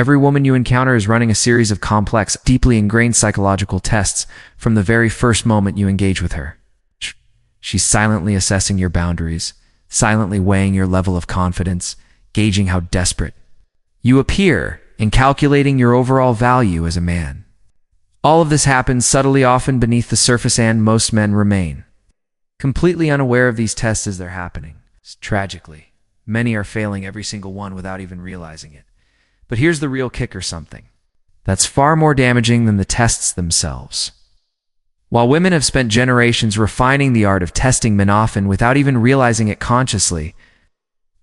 Every woman you encounter is running a series of complex, deeply ingrained psychological tests from the very first moment you engage with her. She's silently assessing your boundaries, silently weighing your level of confidence, gauging how desperate you appear, and calculating your overall value as a man. All of this happens subtly, often beneath the surface, and most men remain completely unaware of these tests as they're happening. Tragically, many are failing every single one without even realizing it. But here's the real kicker, something that's far more damaging than the tests themselves. While women have spent generations refining the art of testing men, often without even realizing it consciously,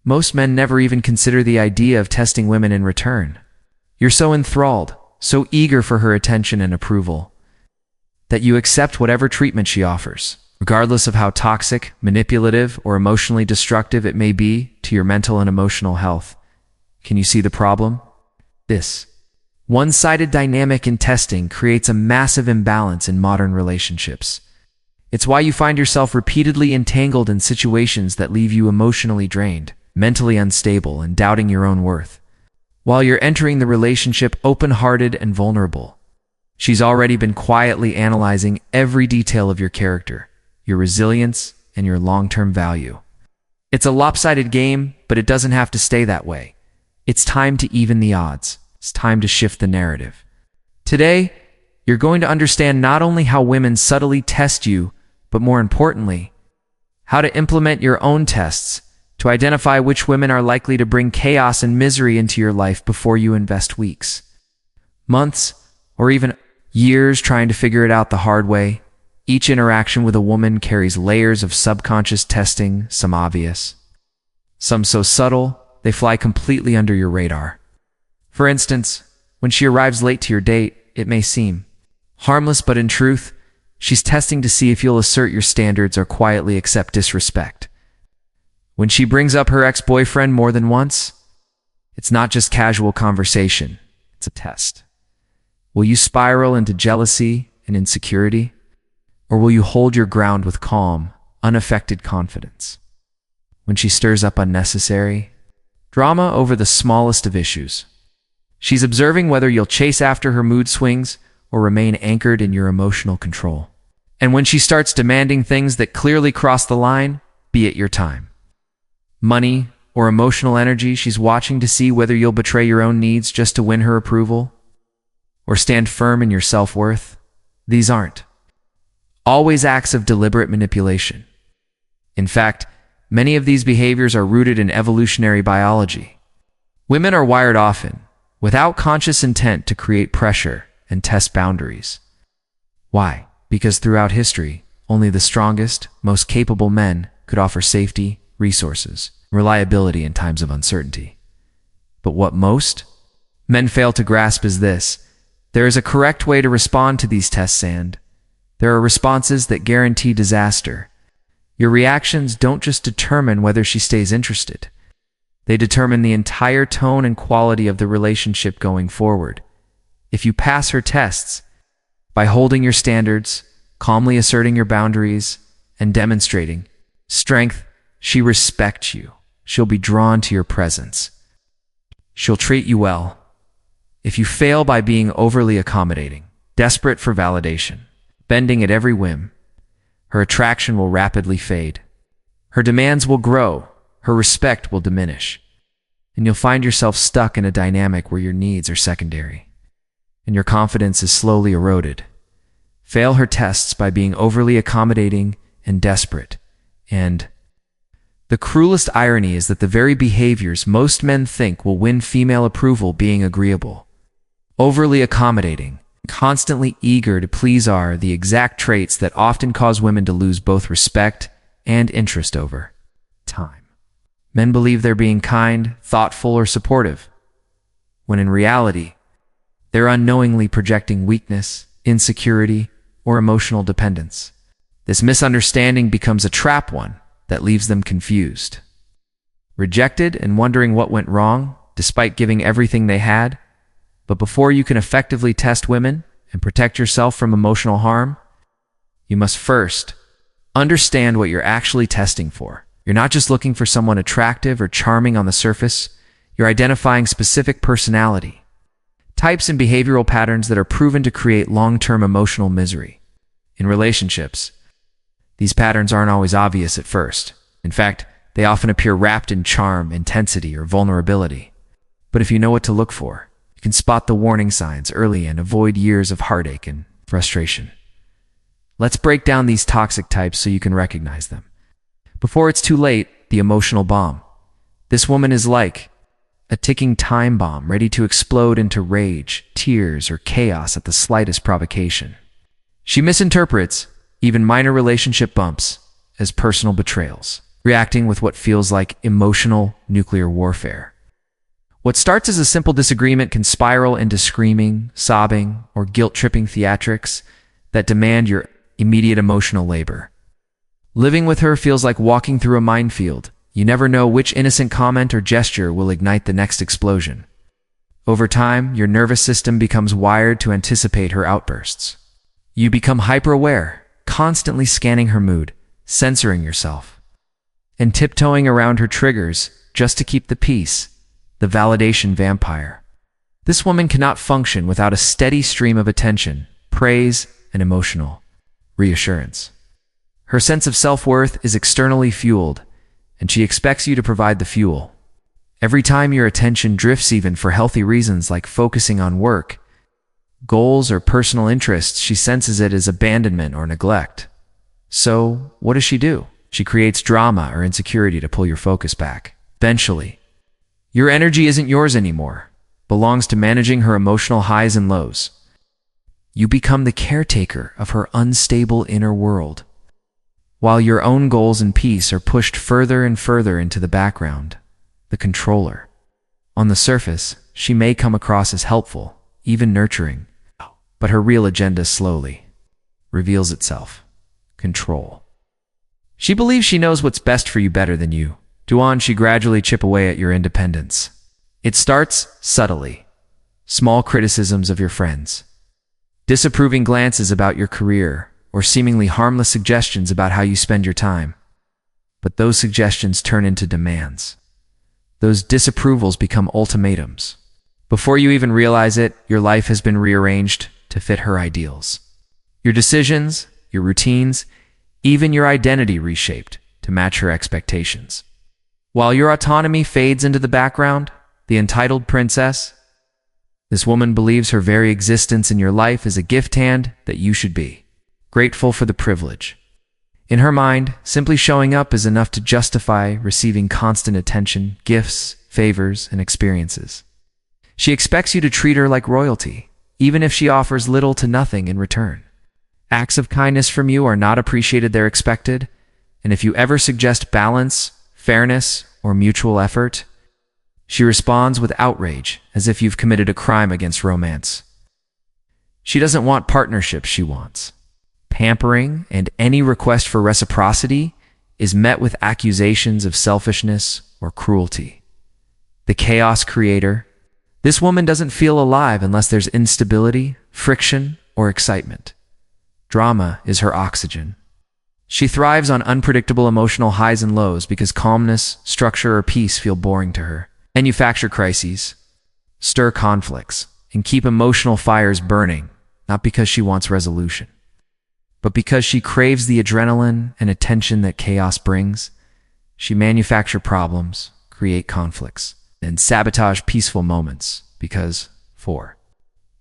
most men never even consider the idea of testing women in return. You're so enthralled, so eager for her attention and approval, that you accept whatever treatment she offers, regardless of how toxic, manipulative, or emotionally destructive it may be to your mental and emotional health. Can you see the problem? This one-sided dynamic in testing creates a massive imbalance in modern relationships. It's why you find yourself repeatedly entangled in situations that leave you emotionally drained, mentally unstable, and doubting your own worth. While you're entering the relationship open-hearted and vulnerable, she's already been quietly analyzing every detail of your character, your resilience, and your long-term value. It's a lopsided game, but it doesn't have to stay that way. It's time to even the odds. It's time to shift the narrative. Today, you're going to understand not only how women subtly test you, but more importantly, how to implement your own tests to identify which women are likely to bring chaos and misery into your life before you invest weeks, months, or even years trying to figure it out the hard way. Each interaction with a woman carries layers of subconscious testing, some obvious, some so subtle they fly completely under your radar. For instance, when she arrives late to your date, it may seem harmless, but in truth, she's testing to see if you'll assert your standards or quietly accept disrespect. When she brings up her ex-boyfriend more than once, it's not just casual conversation, it's a test. Will you spiral into jealousy and insecurity? Or will you hold your ground with calm, unaffected confidence? When she stirs up unnecessary drama over the smallest of issues, she's observing whether you'll chase after her mood swings or remain anchored in your emotional control. And when she starts demanding things that clearly cross the line, be it your time, money, or emotional energy, she's watching to see whether you'll betray your own needs just to win her approval or stand firm in your self-worth. These aren't always acts of deliberate manipulation. In fact, many of these behaviors are rooted in evolutionary biology. Women are wired often, without conscious intent, to create pressure and test boundaries. Why? Because throughout history, only the strongest, most capable men could offer safety, resources, reliability in times of uncertainty. But what most men fail to grasp is this: there is a correct way to respond to these tests, and there are responses that guarantee disaster. Your reactions don't just determine whether she stays interested. They determine the entire tone and quality of the relationship going forward. If you pass her tests by holding your standards, calmly asserting your boundaries, and demonstrating strength, she respects you. She'll be drawn to your presence. She'll treat you well. If you fail by being overly accommodating, desperate for validation, bending at every whim, her attraction will rapidly fade. Her demands will grow. Her respect will diminish. And you'll find yourself stuck in a dynamic where your needs are secondary and your confidence is slowly eroded. Fail her tests by being overly accommodating and desperate. And the cruelest irony is that the very behaviors most men think will win female approval, being agreeable, overly accommodating, constantly eager to please, are the exact traits that often cause women to lose both respect and interest over time. Men believe they're being kind, thoughtful, or supportive, when in reality, they're unknowingly projecting weakness, insecurity, or emotional dependence. This misunderstanding becomes a trap, one that leaves them confused, rejected, and wondering what went wrong, despite giving everything they had. But before you can effectively test women and protect yourself from emotional harm, you must first understand what you're actually testing for. You're not just looking for someone attractive or charming on the surface. You're identifying specific personality, types and behavioral patterns that are proven to create long-term emotional misery. In relationships, these patterns aren't always obvious at first. In fact, they often appear wrapped in charm, intensity, or vulnerability. But if you know what to look for, you can spot the warning signs early and avoid years of heartache and frustration. Let's break down these toxic types so you can recognize them. Before it's too late, the emotional bomb. This woman is like a ticking time bomb ready to explode into rage, tears, or chaos at the slightest provocation. She misinterprets even minor relationship bumps as personal betrayals, reacting with what feels like emotional nuclear warfare. What starts as a simple disagreement can spiral into screaming, sobbing, or guilt-tripping theatrics that demand your immediate emotional labor. Living with her feels like walking through a minefield. You never know which innocent comment or gesture will ignite the next explosion. Over time, your nervous system becomes wired to anticipate her outbursts. You become hyper-aware, constantly scanning her mood, censoring yourself, and tiptoeing around her triggers just to keep the peace, the validation vampire. This woman cannot function without a steady stream of attention, praise, and emotional reassurance. Her sense of self-worth is externally fueled, and she expects you to provide the fuel. Every time your attention drifts, even for healthy reasons like focusing on work, goals, or personal interests, she senses it as abandonment or neglect. So, what does she do? She creates drama or insecurity to pull your focus back. Eventually, your energy isn't yours anymore, belongs to managing her emotional highs and lows. You become the caretaker of her unstable inner world, while your own goals and peace are pushed further and further into the background. The controller. On the surface, she may come across as helpful, even nurturing, but her real agenda slowly reveals itself. Control. She believes she knows what's best for you better than you. She gradually chip away at your independence. It starts subtly. Small criticisms of your friends, disapproving glances about your career, or seemingly harmless suggestions about how you spend your time. But those suggestions turn into demands. Those disapprovals become ultimatums. Before you even realize it, your life has been rearranged to fit her ideals. Your decisions, your routines, even your identity reshaped to match her expectations. While your autonomy fades into the background, the entitled princess, this woman believes her very existence in your life is a gift hand that you should be grateful for the privilege. In her mind, simply showing up is enough to justify receiving constant attention, gifts, favors, and experiences. She expects you to treat her like royalty, even if she offers little to nothing in return. Acts of kindness from you are not appreciated, they're expected, and if you ever suggest balance, fairness, or mutual effort, she responds with outrage, as if you've committed a crime against romance. She doesn't want partnership, she wants pampering, and any request for reciprocity is met with accusations of selfishness or cruelty. The chaos creator. This woman doesn't feel alive unless there's instability, friction, or excitement. Drama is her oxygen. She thrives on unpredictable emotional highs and lows because calmness, structure, or peace feel boring to her. Manufacture crises, stir conflicts, and keep emotional fires burning, not because she wants resolution, but because she craves the adrenaline and attention that chaos brings. She manufacture problems, create conflicts, and sabotage peaceful moments because,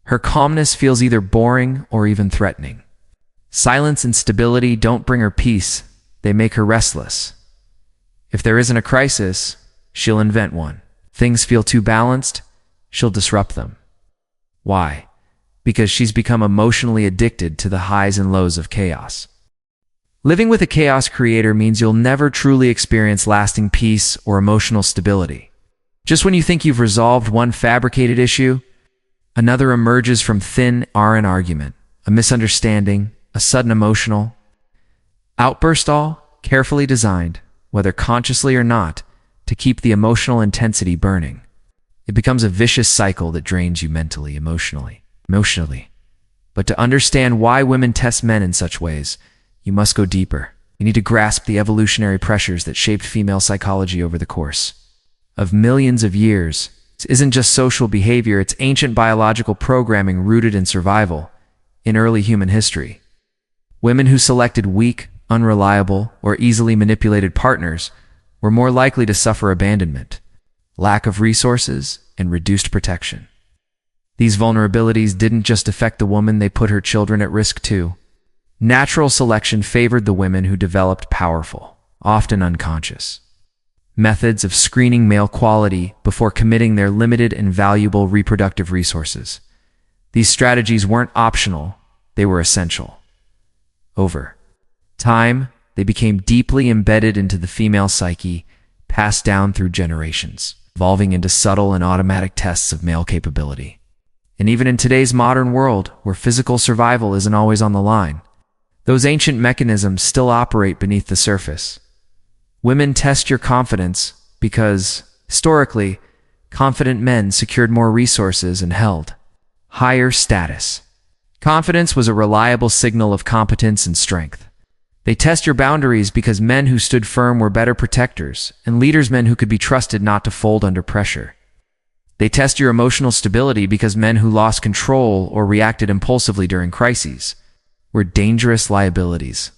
her calmness feels either boring or even threatening. Silence and stability don't bring her peace, they make her restless. If there isn't a crisis, she'll invent one. Things feel too balanced, she'll disrupt them. Why? Because she's become emotionally addicted to the highs and lows of chaos. Living with a chaos creator means you'll never truly experience lasting peace or emotional stability. Just when you think you've resolved one fabricated issue, another emerges from thin air, an argument, a misunderstanding, a sudden emotional outburst, all carefully designed, whether consciously or not, to keep the emotional intensity burning. It becomes a vicious cycle that drains you mentally, emotionally. But to understand why women test men in such ways, you must go deeper. You need to grasp the evolutionary pressures that shaped female psychology over the course of millions of years. isn't just social behavior, it's ancient biological programming rooted in survival in early human history. Women who selected weak, unreliable, or easily manipulated partners were more likely to suffer abandonment, lack of resources, and reduced protection. These vulnerabilities didn't just affect the woman, they put her children at risk too. Natural selection favored the women who developed powerful, often unconscious, methods of screening male quality before committing their limited and valuable reproductive resources. These strategies weren't optional, they were essential. Over time, they became deeply embedded into the female psyche, passed down through generations, evolving into subtle and automatic tests of male capability. And even in today's modern world, where physical survival isn't always on the line, those ancient mechanisms still operate beneath the surface. Women test your confidence because, historically, confident men secured more resources and held higher status. Confidence was a reliable signal of competence and strength. They test your boundaries because men who stood firm were better protectors, and leaders men who could be trusted not to fold under pressure. They test your emotional stability because men who lost control or reacted impulsively during crises were dangerous liabilities.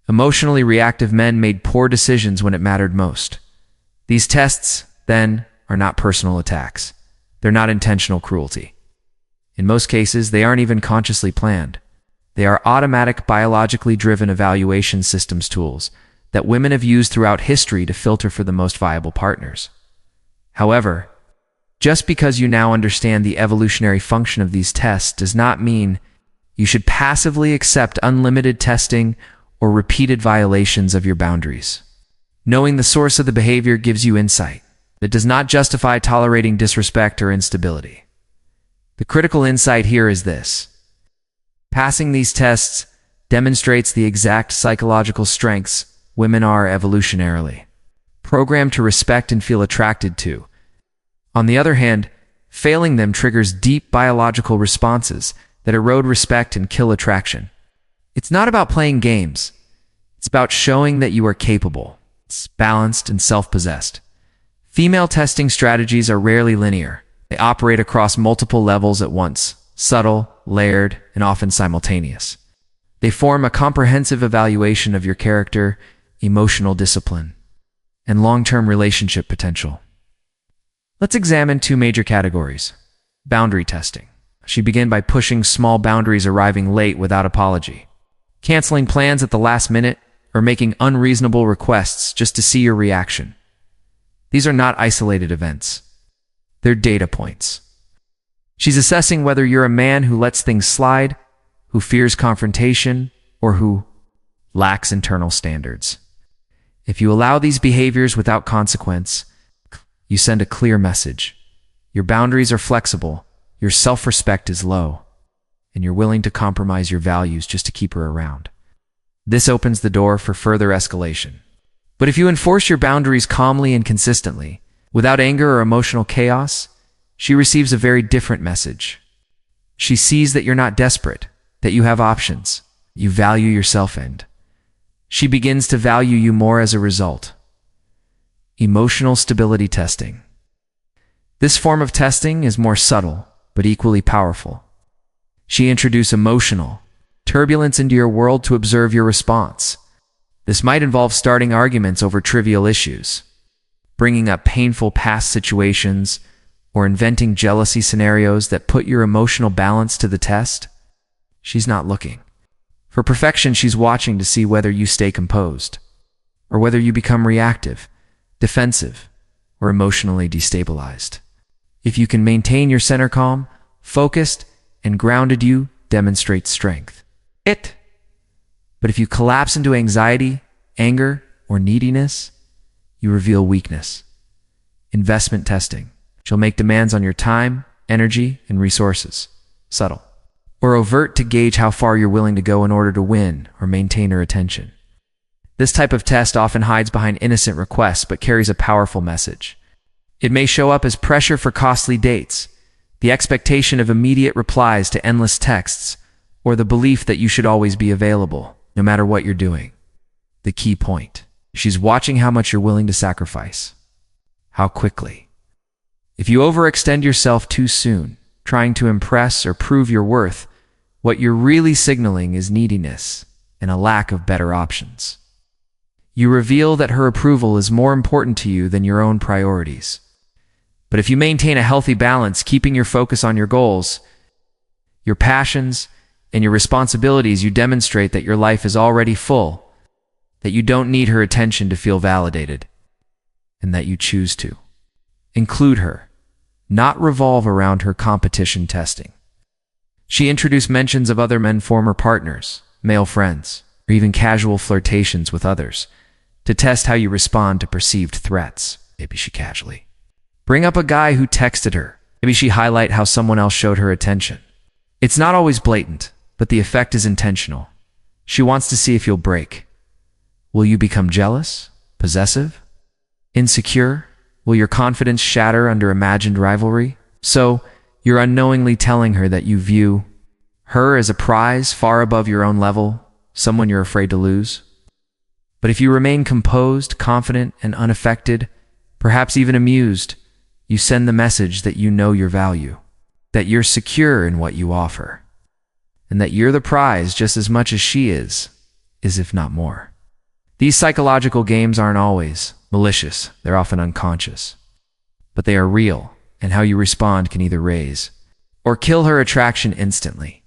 Emotionally reactive men made poor decisions when it mattered most. These tests, then, are not personal attacks. They're not intentional cruelty. In most cases, they aren't even consciously planned. They are automatic, biologically driven evaluation systems tools that women have used throughout history to filter for the most viable partners. However, just because you now understand the evolutionary function of these tests does not mean you should passively accept unlimited testing or repeated violations of your boundaries. Knowing the source of the behavior gives you insight. It does not justify tolerating disrespect or instability. The critical insight here is this: passing these tests demonstrates the exact psychological strengths women are evolutionarily programmed to respect and feel attracted to. On the other hand, failing them triggers deep biological responses that erode respect and kill attraction. It's not about playing games. It's about showing that you are capable, balanced, and self-possessed. Female testing strategies are rarely linear. They operate across multiple levels at once, subtle, layered, and often simultaneous. They form a comprehensive evaluation of your character, emotional discipline, and long-term relationship potential. Let's examine two major categories. Boundary testing. She began by pushing small boundaries, arriving late without apology, canceling plans at the last minute, or making unreasonable requests just to see your reaction. These are not isolated events. They're data points. She's assessing whether you're a man who lets things slide, who fears confrontation, or who lacks internal standards. If you allow these behaviors without consequence, you send a clear message. Your boundaries are flexible, your self-respect is low, and you're willing to compromise your values just to keep her around. This opens the door for further escalation. But if you enforce your boundaries calmly and consistently, without anger or emotional chaos, she receives a very different message. She sees that you're not desperate, that you have options, you value yourself, and she begins to value you more as a result. Emotional stability testing. This form of testing is more subtle, but equally powerful. She introduces emotional turbulence into your world to observe your response. This might involve starting arguments over trivial issues, bringing up painful past situations, or inventing jealousy scenarios that put your emotional balance to the test. She's not looking for perfection, she's watching to see whether you stay composed, or whether you become reactive, defensive, or emotionally destabilized. If you can maintain your center calm, focused, and grounded, you demonstrate strength. But if you collapse into anxiety, anger, or neediness, you reveal weakness. Investment testing. She'll make demands on your time, energy, and resources, subtle or overt, to gauge how far you're willing to go in order to win or maintain her attention. This type of test often hides behind innocent requests but carries a powerful message. It may show up as pressure for costly dates, the expectation of immediate replies to endless texts, or the belief that you should always be available, no matter what you're doing. The key point: she's watching how much you're willing to sacrifice. How quickly. If you overextend yourself too soon, trying to impress or prove your worth, what you're really signaling is neediness and a lack of better options. You reveal that her approval is more important to you than your own priorities. But if you maintain a healthy balance, keeping your focus on your goals, your passions, and your responsibilities, you demonstrate that your life is already full, that you don't need her attention to feel validated, and that you choose to include her, not revolve around her competition testing. She introduced mentions of other men, former partners, male friends, or even casual flirtations with others to test how you respond to perceived threats. Maybe she casually bring up a guy who texted her. Maybe she highlight how someone else showed her attention. It's not always blatant, but the effect is intentional. She wants to see if you'll break. Will you become jealous, possessive, insecure? Will your confidence shatter under imagined rivalry? So, you're unknowingly telling her that you view her as a prize far above your own level, someone you're afraid to lose. But if you remain composed, confident, and unaffected, perhaps even amused, you send the message that you know your value, that you're secure in what you offer, and that you're the prize just as much as she is if not more. These psychological games aren't always malicious, they're often unconscious. But they are real, and how you respond can either raise or kill her attraction instantly.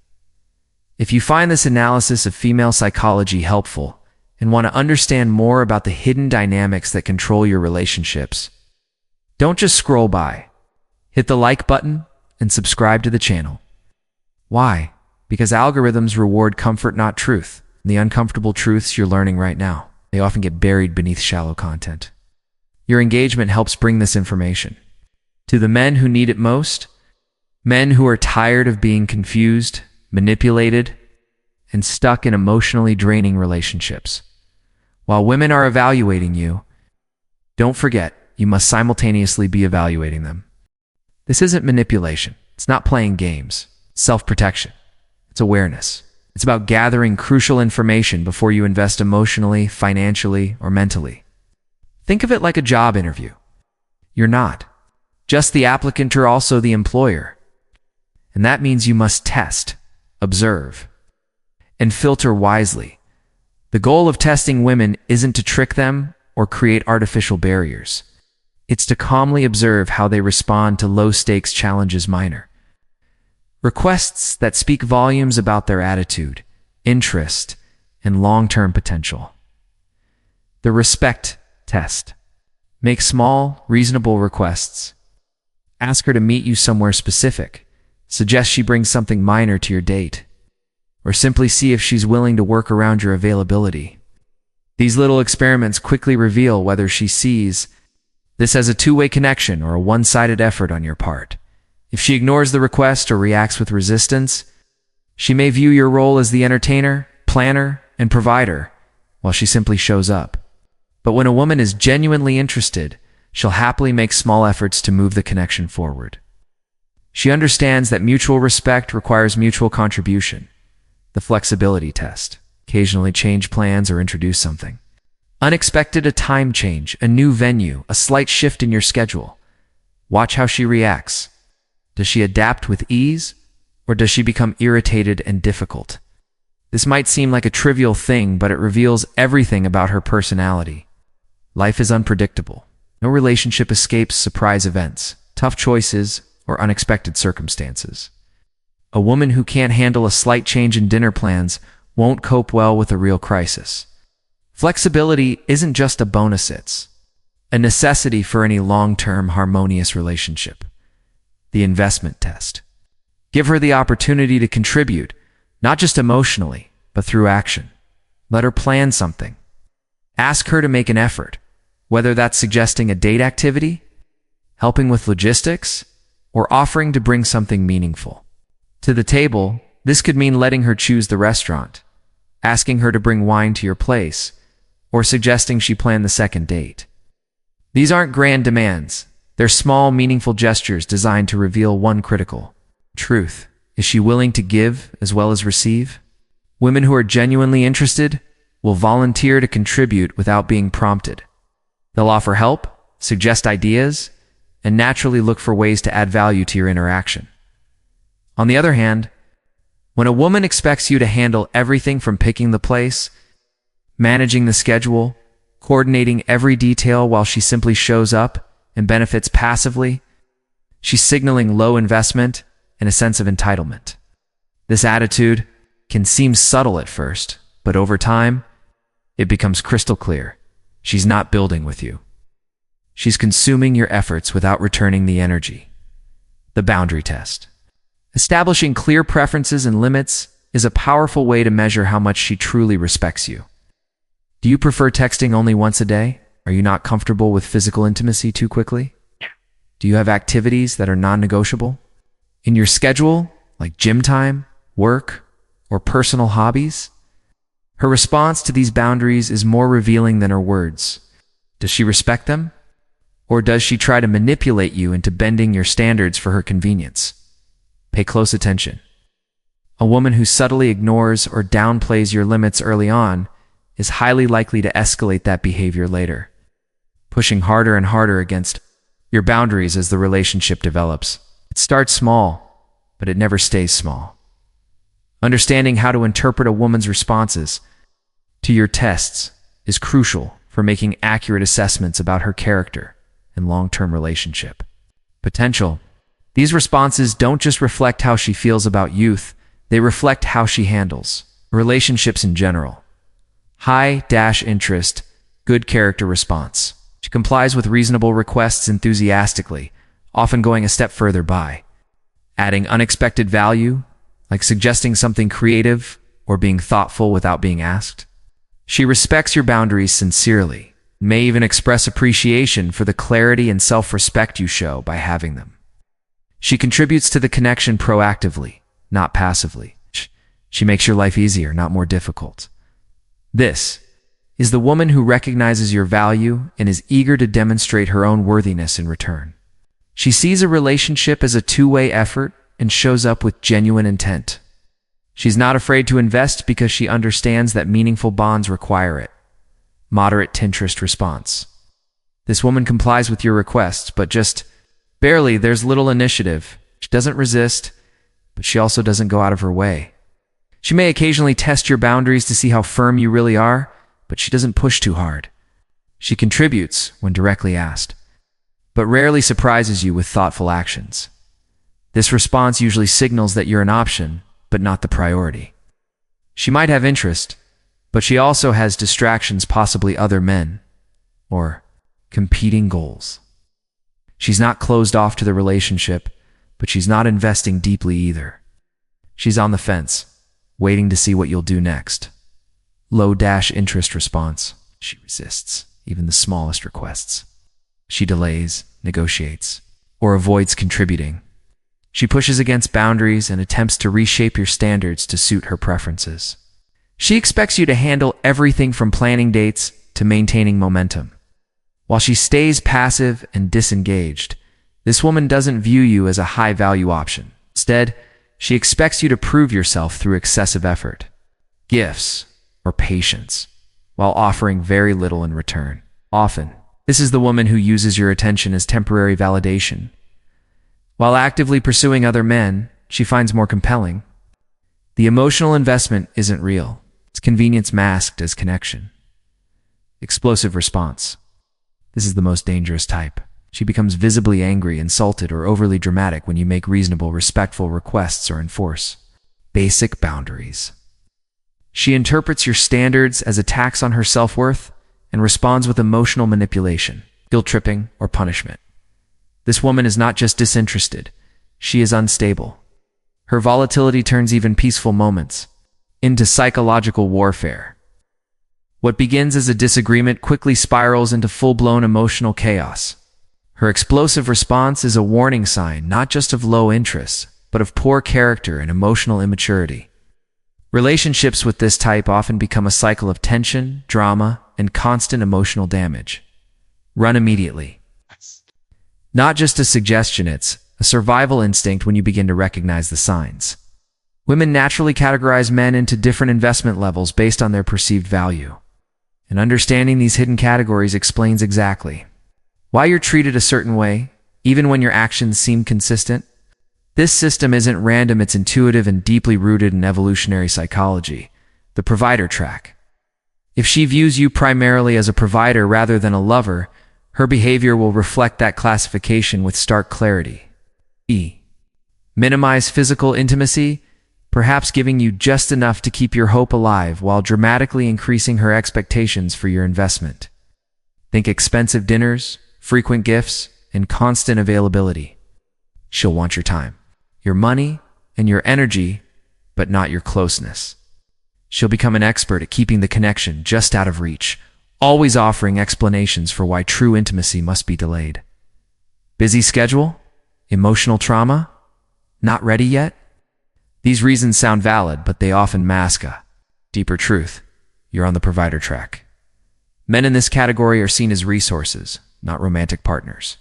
If you find this analysis of female psychology helpful and want to understand more about the hidden dynamics that control your relationships, don't just scroll by. Hit the like button and subscribe to the channel. Why? Because algorithms reward comfort, not truth. And the uncomfortable truths you're learning right now, they often get buried beneath shallow content. Your engagement helps bring this information to the men who need it most, men who are tired of being confused, manipulated, and stuck in emotionally draining relationships. While women are evaluating you, don't forget, you must simultaneously be evaluating them. This isn't manipulation. It's not playing games. It's self-protection. It's awareness. It's about gathering crucial information before you invest emotionally, financially, or mentally. Think of it like a job interview. You're not just the applicant, you're also the employer. And that means you must test, observe, and filter wisely. The goal of testing women isn't to trick them or create artificial barriers. It's to calmly observe how they respond to low-stakes challenges, minor requests that speak volumes about their attitude, interest, and long-term potential. The respect test. Make small, reasonable requests. Ask her to meet you somewhere specific. Suggest she brings something minor to your date. Or simply see if she's willing to work around your availability. These little experiments quickly reveal whether she sees this as a two-way connection or a one-sided effort on your part. If she ignores the request or reacts with resistance, she may view your role as the entertainer, planner, and provider, while she simply shows up. But when a woman is genuinely interested, she'll happily make small efforts to move the connection forward. She understands that mutual respect requires mutual contribution. The flexibility test. Occasionally change plans or introduce something unexpected, a time change, a new venue, a slight shift in your schedule. Watch how she reacts. Does she adapt with ease, or does she become irritated and difficult? This might seem like a trivial thing, but it reveals everything about her personality. Life is unpredictable. No relationship escapes surprise events, tough choices, or unexpected circumstances. A woman who can't handle a slight change in dinner plans won't cope well with a real crisis. Flexibility isn't just a bonus, it's a necessity for any long-term harmonious relationship. The investment test. Give her the opportunity to contribute, not just emotionally, but through action. Let her plan something. Ask her to make an effort, whether that's suggesting a date activity, helping with logistics, or offering to bring something meaningful to the table. This could mean letting her choose the restaurant, asking her to bring wine to your place, or suggesting she plan the second date. These aren't grand demands. They're small, meaningful gestures designed to reveal one critical truth. Is she willing to give as well as receive? Women who are genuinely interested will volunteer to contribute without being prompted. They'll offer help, suggest ideas, and naturally look for ways to add value to your interaction. On the other hand, when a woman expects you to handle everything from picking the place, managing the schedule, coordinating every detail while she simply shows up and benefits passively, she's signaling low investment and a sense of entitlement. This attitude can seem subtle at first, but over time, it becomes crystal clear. She's not building with you. She's consuming your efforts without returning the energy. The boundary test. Establishing clear preferences and limits is a powerful way to measure how much she truly respects you. Do you prefer texting only once a day? Are you not comfortable with physical intimacy too quickly? Do you have activities that are non-negotiable in your schedule, like gym time, work, or personal hobbies? Her response to these boundaries is more revealing than her words. Does she respect them? Or does she try to manipulate you into bending your standards for her convenience? Pay close attention. A woman who subtly ignores or downplays your limits early on is highly likely to escalate that behavior later, pushing harder and harder against your boundaries as the relationship develops. It starts small, but it never stays small. Understanding how to interpret a woman's responses to your tests is crucial for making accurate assessments about her character and long-term relationship potential. These responses don't just reflect how she feels about youth, they reflect how she handles relationships in general. High-interest, good character response. She complies with reasonable requests enthusiastically, often going a step further by adding unexpected value, like suggesting something creative or being thoughtful without being asked. She respects your boundaries sincerely, may even express appreciation for the clarity and self-respect you show by having them. She contributes to the connection proactively, not passively. She makes your life easier, not more difficult. This is the woman who recognizes your value and is eager to demonstrate her own worthiness in return. She sees a relationship as a two-way effort and shows up with genuine intent. She's not afraid to invest because she understands that meaningful bonds require it. Moderate interest response. This woman complies with your requests, but just barely. There's little initiative. She doesn't resist, but she also doesn't go out of her way. She may occasionally test your boundaries to see how firm you really are, but she doesn't push too hard. She contributes when directly asked, but rarely surprises you with thoughtful actions. This response usually signals that you're an option, but not the priority. She might have interest, but she also has distractions, possibly other men, or competing goals. She's not closed off to the relationship, but she's not investing deeply either. She's on the fence, waiting to see what you'll do next. Low-interest response. She resists even the smallest requests. She delays, negotiates, or avoids contributing. She pushes against boundaries and attempts to reshape your standards to suit her preferences. She expects you to handle everything from planning dates to maintaining momentum. While she stays passive and disengaged, this woman doesn't view you as a high-value option. Instead, she expects you to prove yourself through excessive effort, gifts, or patience, while offering very little in return. Often, this is the woman who uses your attention as temporary validation. While actively pursuing other men, she finds more compelling. The emotional investment isn't real. It's convenience masked as connection. Explosive response. This is the most dangerous type. She becomes visibly angry, insulted, or overly dramatic when you make reasonable, respectful requests or enforce basic boundaries. She interprets your standards as attacks on her self-worth and responds with emotional manipulation, guilt-tripping, or punishment. This woman is not just disinterested, she is unstable. Her volatility turns even peaceful moments into psychological warfare. What begins as a disagreement quickly spirals into full-blown emotional chaos. Her explosive response is a warning sign not just of low interest, but of poor character and emotional immaturity. Relationships with this type often become a cycle of tension, drama, and constant emotional damage. Run immediately. Not just a suggestion, it's a survival instinct when you begin to recognize the signs. Women naturally categorize men into different investment levels based on their perceived value. And understanding these hidden categories explains exactly why you're treated a certain way even when your actions seem consistent? This system isn't random, it's intuitive and deeply rooted in evolutionary psychology, the provider track. If she views you primarily as a provider rather than a lover, her behavior will reflect that classification with stark clarity. Minimize physical intimacy, perhaps giving you just enough to keep your hope alive while dramatically increasing her expectations for your investment. Think expensive dinners, frequent gifts, and constant availability. She'll want your time, your money, and your energy, but not your closeness. She'll become an expert at keeping the connection just out of reach, always offering explanations for why true intimacy must be delayed. Busy schedule? Emotional trauma? Not ready yet? These reasons sound valid, but they often mask a deeper truth. You're on the provider track. Men in this category are seen as resources, not romantic partners.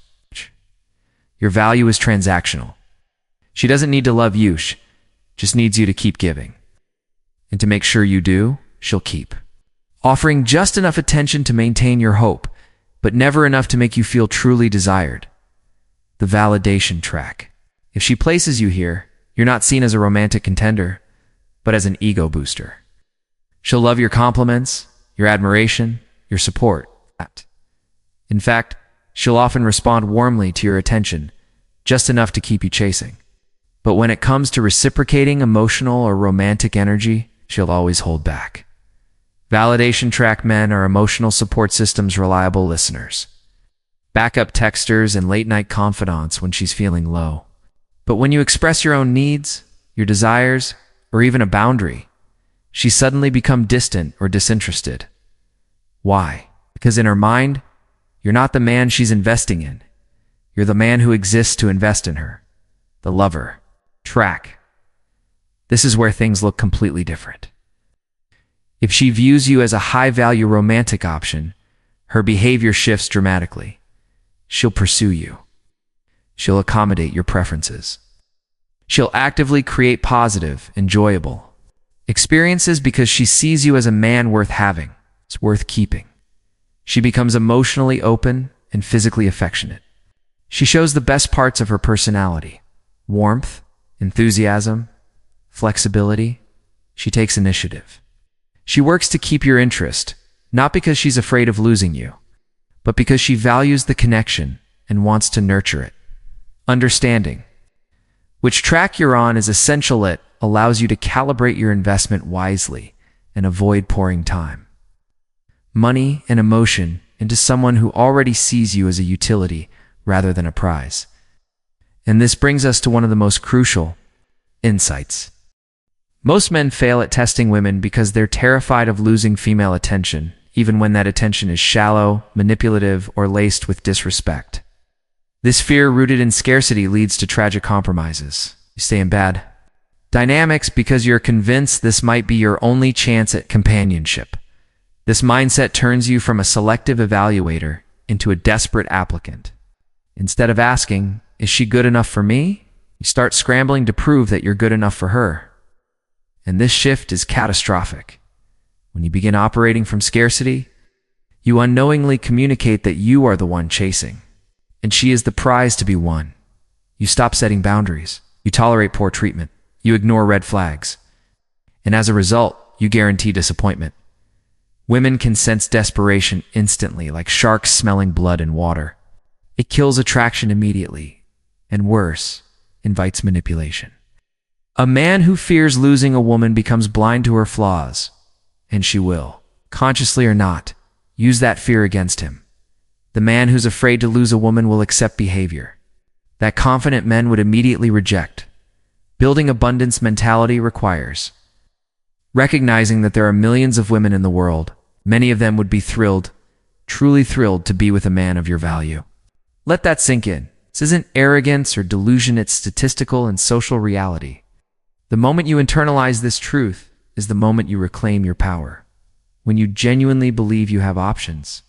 Your value is transactional. She doesn't need to love you, she just needs you to keep giving. And to make sure you do, she'll keep offering just enough attention to maintain your hope, but never enough to make you feel truly desired. The validation track. If she places you here, you're not seen as a romantic contender, but as an ego booster. She'll love your compliments, your admiration, your support. In fact, she'll often respond warmly to your attention, just enough to keep you chasing. But when it comes to reciprocating emotional or romantic energy, she'll always hold back. Validation track men are emotional support systems reliable listeners. Backup texters and late-night confidants when she's feeling low. But when you express your own needs, your desires, or even a boundary, she suddenly becomes distant or disinterested. Why? Because in her mind, you're not the man she's investing in. You're the man who exists to invest in her. The lover track. This is where things look completely different. If she views you as a high-value romantic option, her behavior shifts dramatically. She'll pursue you. She'll accommodate your preferences. She'll actively create positive, enjoyable experiences because she sees you as a man worth having. It's worth keeping. She becomes emotionally open and physically affectionate. She shows the best parts of her personality: warmth, enthusiasm, flexibility. She takes initiative. She works to keep your interest, not because she's afraid of losing you, but because she values the connection and wants to nurture it. Understanding which track you're on is essential. It allows you to calibrate your investment wisely and avoid pouring time, money, and emotion into someone who already sees you as a utility rather than a prize. And this brings us to one of the most crucial insights. Most men fail at testing women because they're terrified of losing female attention, even when that attention is shallow, manipulative, or laced with disrespect. This fear, rooted in scarcity, leads to tragic compromises. You stay in bad dynamics because you're convinced this might be your only chance at companionship. This mindset turns you from a selective evaluator into a desperate applicant. Instead of asking, "Is she good enough for me?" you start scrambling to prove that you're good enough for her. And this shift is catastrophic. When you begin operating from scarcity, you unknowingly communicate that you are the one chasing, and she is the prize to be won. You stop setting boundaries. You tolerate poor treatment. You ignore red flags. And as a result, you guarantee disappointment. Women can sense desperation instantly, like sharks smelling blood in water. It kills attraction immediately, and worse, invites manipulation. A man who fears losing a woman becomes blind to her flaws, and she will, consciously or not, use that fear against him. The man who's afraid to lose a woman will accept behavior that confident men would immediately reject. Building abundance mentality requires recognizing that there are millions of women in the world. Many of them would be thrilled, truly thrilled, to be with a man of your value. Let that sink in. This isn't arrogance or delusion, it's statistical and social reality. The moment you internalize this truth is the moment you reclaim your power. When you genuinely believe you have options.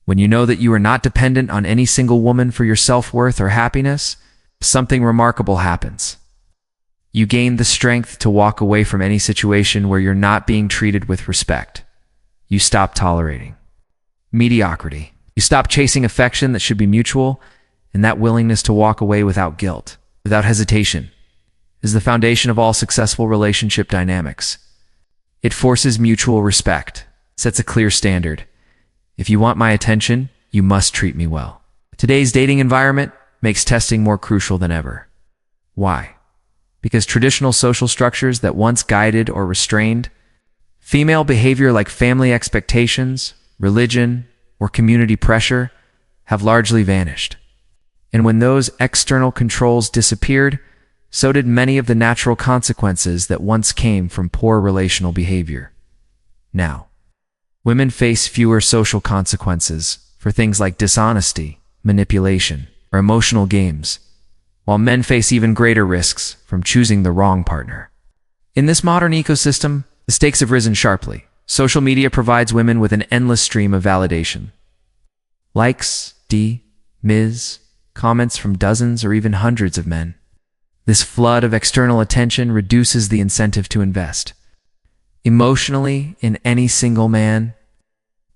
When you know that you are not dependent on any single woman for your self-worth or happiness, something remarkable happens. You gain the strength to walk away from any situation where you're not being treated with respect. You stop tolerating mediocrity. You stop chasing affection that should be mutual, and that willingness to walk away without guilt, without hesitation, is the foundation of all successful relationship dynamics. It forces mutual respect, sets a clear standard. If you want my attention, you must treat me well. Today's dating environment makes testing more crucial than ever. Why? Because traditional social structures that once guided or restrained female behavior, like family expectations, religion, or community pressure, have largely vanished. And when those external controls disappeared, so did many of the natural consequences that once came from poor relational behavior. Now, women face fewer social consequences for things like dishonesty, manipulation, or emotional games, while men face even greater risks from choosing the wrong partner. In this modern ecosystem, the stakes have risen sharply. Social media provides women with an endless stream of validation. Likes, Ms, comments from dozens or even hundreds of men. This flood of external attention reduces the incentive to invest emotionally in any single man.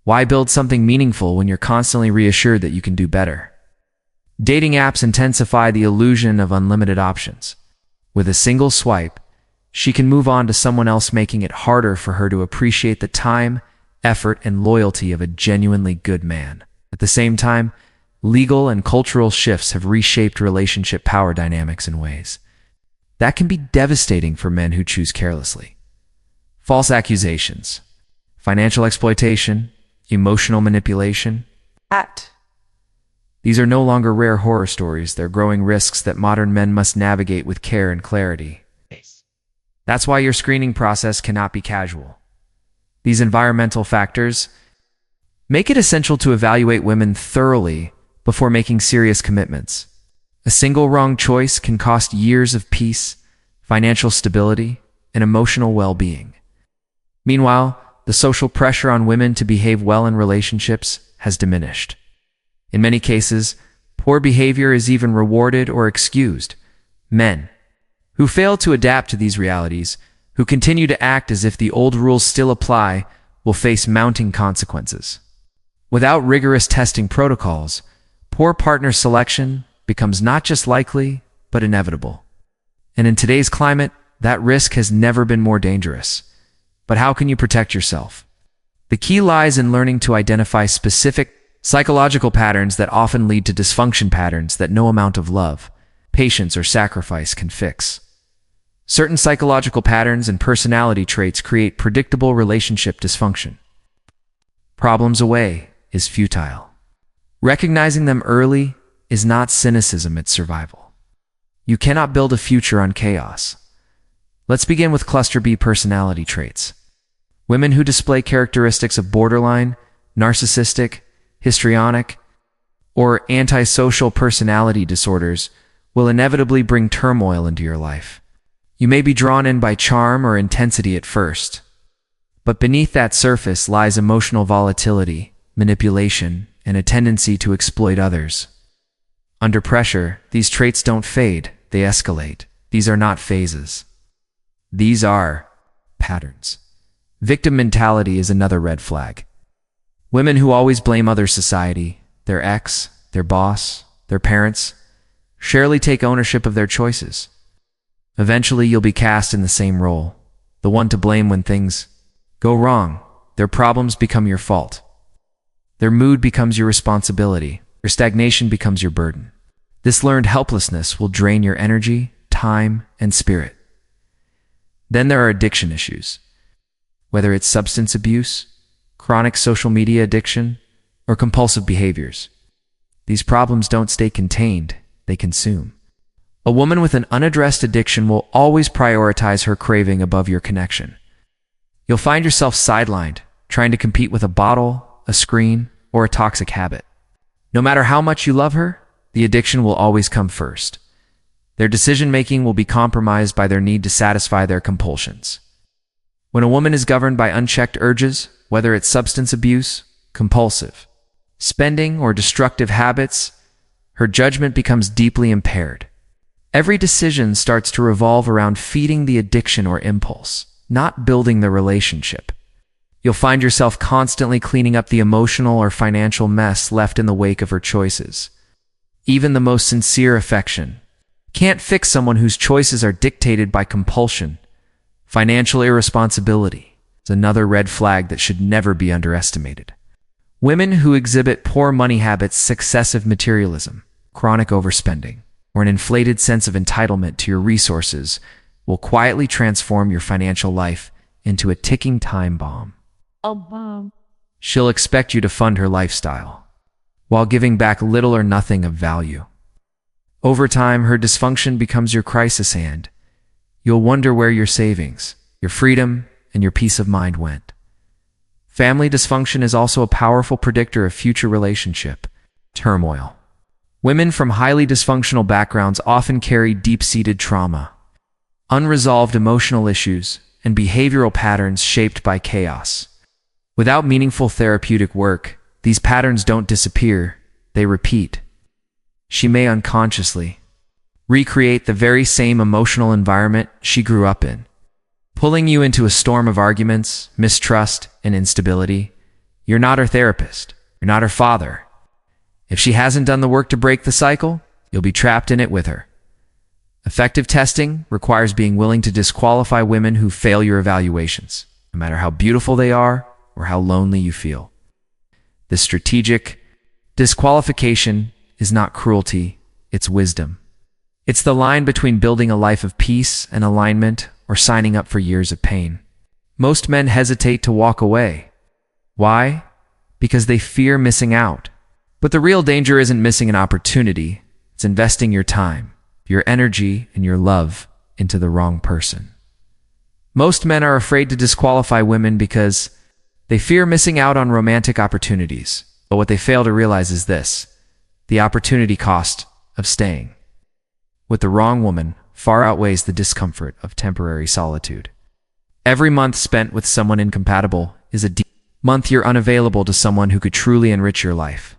Why build something meaningful when you're constantly reassured that you can do better? Dating apps intensify the illusion of unlimited options. With a single swipe, she can move on to someone else, making it harder for her to appreciate the time, effort, and loyalty of a genuinely good man. At the same time, legal and cultural shifts have reshaped relationship power dynamics in ways that can be devastating for men who choose carelessly. False accusations, financial exploitation, emotional manipulation. These are no longer rare horror stories. They're growing risks that modern men must navigate with care and clarity. That's why your screening process cannot be casual. These environmental factors make it essential to evaluate women thoroughly before making serious commitments. A single wrong choice can cost years of peace, financial stability, and emotional well-being. Meanwhile, the social pressure on women to behave well in relationships has diminished. In many cases, poor behavior is even rewarded or excused. Men who fail to adapt to these realities, who continue to act as if the old rules still apply, will face mounting consequences. Without rigorous testing protocols, poor partner selection becomes not just likely, but inevitable. And in today's climate, that risk has never been more dangerous. But how can you protect yourself? The key lies in learning to identify specific psychological patterns that often lead to dysfunction, patterns that no amount of love, patience, or sacrifice can fix. Certain psychological patterns and personality traits create predictable relationship dysfunction. Problems away is futile. Recognizing them early is not cynicism, it's survival. You cannot build a future on chaos. Let's begin with cluster B personality traits. Women who display characteristics of borderline, narcissistic, histrionic, or antisocial personality disorders will inevitably bring turmoil into your life. You may be drawn in by charm or intensity at first, but beneath that surface lies emotional volatility, manipulation, and a tendency to exploit others. Under pressure, these traits don't fade, they escalate. These are not phases. These are patterns. Victim mentality is another red flag. Women who always blame other society, their ex, their boss, their parents, rarely take ownership of their choices. Eventually, you'll be cast in the same role, the one to blame when things go wrong. Their problems become your fault. Their mood becomes your responsibility. Their stagnation becomes your burden. This learned helplessness will drain your energy, time, and spirit. Then there are addiction issues. Whether it's substance abuse, chronic social media addiction, or compulsive behaviors, these problems don't stay contained, they consume. A woman with an unaddressed addiction will always prioritize her craving above your connection. You'll find yourself sidelined, trying to compete with a bottle, a screen, or a toxic habit. No matter how much you love her, the addiction will always come first. Their decision-making will be compromised by their need to satisfy their compulsions. When a woman is governed by unchecked urges, whether it's substance abuse, compulsive spending, or destructive habits, her judgment becomes deeply impaired. Every decision starts to revolve around feeding the addiction or impulse, not building the relationship. You'll find yourself constantly cleaning up the emotional or financial mess left in the wake of her choices. even the most sincere affection. Can't fix someone whose choices are dictated by compulsion. Financial irresponsibility is another red flag that should never be underestimated. Women who exhibit poor money habits, excessive materialism, chronic overspending, or an inflated sense of entitlement to your resources will quietly transform your financial life into a ticking time bomb. She'll expect you to fund her lifestyle, while giving back little or nothing of value. Over time, her dysfunction becomes your crisis hand. You'll wonder where your savings, your freedom, and your peace of mind went. Family dysfunction is also a powerful predictor of future relationship turmoil. Women from highly dysfunctional backgrounds often carry deep-seated trauma, unresolved emotional issues, and behavioral patterns shaped by chaos. Without meaningful therapeutic work, these patterns don't disappear, they repeat. She may unconsciously recreate the very same emotional environment she grew up in, pulling you into a storm of arguments, mistrust, and instability. You're not her therapist. You're not her father. If she hasn't done the work to break the cycle, you'll be trapped in it with her. Effective testing requires being willing to disqualify women who fail your evaluations, no matter how beautiful they are or how lonely you feel. This strategic disqualification is not cruelty, it's wisdom. It's the line between building a life of peace and alignment or signing up for years of pain. Most men hesitate to walk away. Why? Because they fear missing out. But the real danger isn't missing an opportunity, it's investing your time, your energy, and your love into the wrong person. Most men are afraid to disqualify women because they fear missing out on romantic opportunities. But what they fail to realize is this: the opportunity cost of staying with the wrong woman far outweighs the discomfort of temporary solitude. Every month spent with someone incompatible is a month you're unavailable to someone who could truly enrich your life.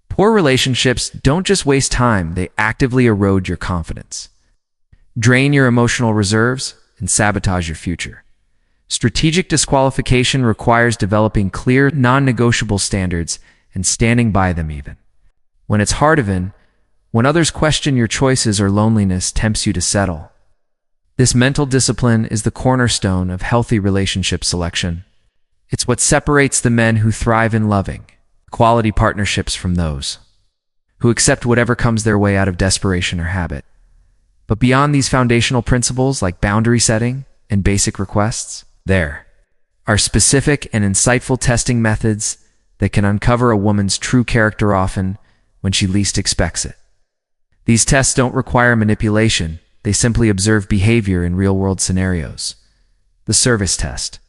Poor relationships don't just waste time, they actively erode your confidence, drain your emotional reserves, and sabotage your future. Strategic disqualification requires developing clear, non-negotiable standards and standing by them even when it's hard, even when others question your choices or loneliness tempts you to settle. This mental discipline is the cornerstone of healthy relationship selection. It's what separates the men who thrive in loving, quality partnerships from those who accept whatever comes their way out of desperation or habit. But beyond these foundational principles like boundary setting and basic requests, there are specific and insightful testing methods that can uncover a woman's true character often when she least expects it. These tests don't require manipulation, they simply observe behavior in real-world scenarios. The service test.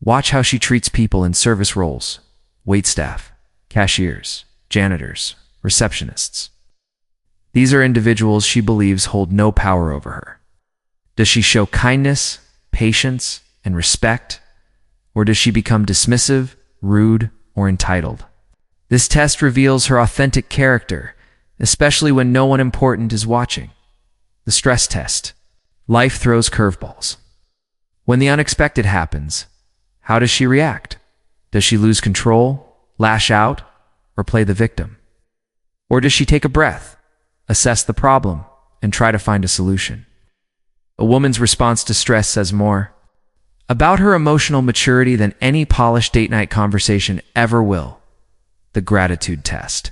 Watch how she treats people in service roles: waitstaff, cashiers, janitors, receptionists. These are individuals she believes hold no power over her. Does she show kindness, patience, and respect? Or does she become dismissive, rude, or entitled? This test reveals her authentic character, especially when no one important is watching. The stress test. Life throws curveballs. When the unexpected happens, how does she react? Does she lose control, lash out, or play the victim? Or does she take a breath, assess the problem, and try to find a solution? A woman's response to stress says more about her emotional maturity than any polished date night conversation ever will. The gratitude test.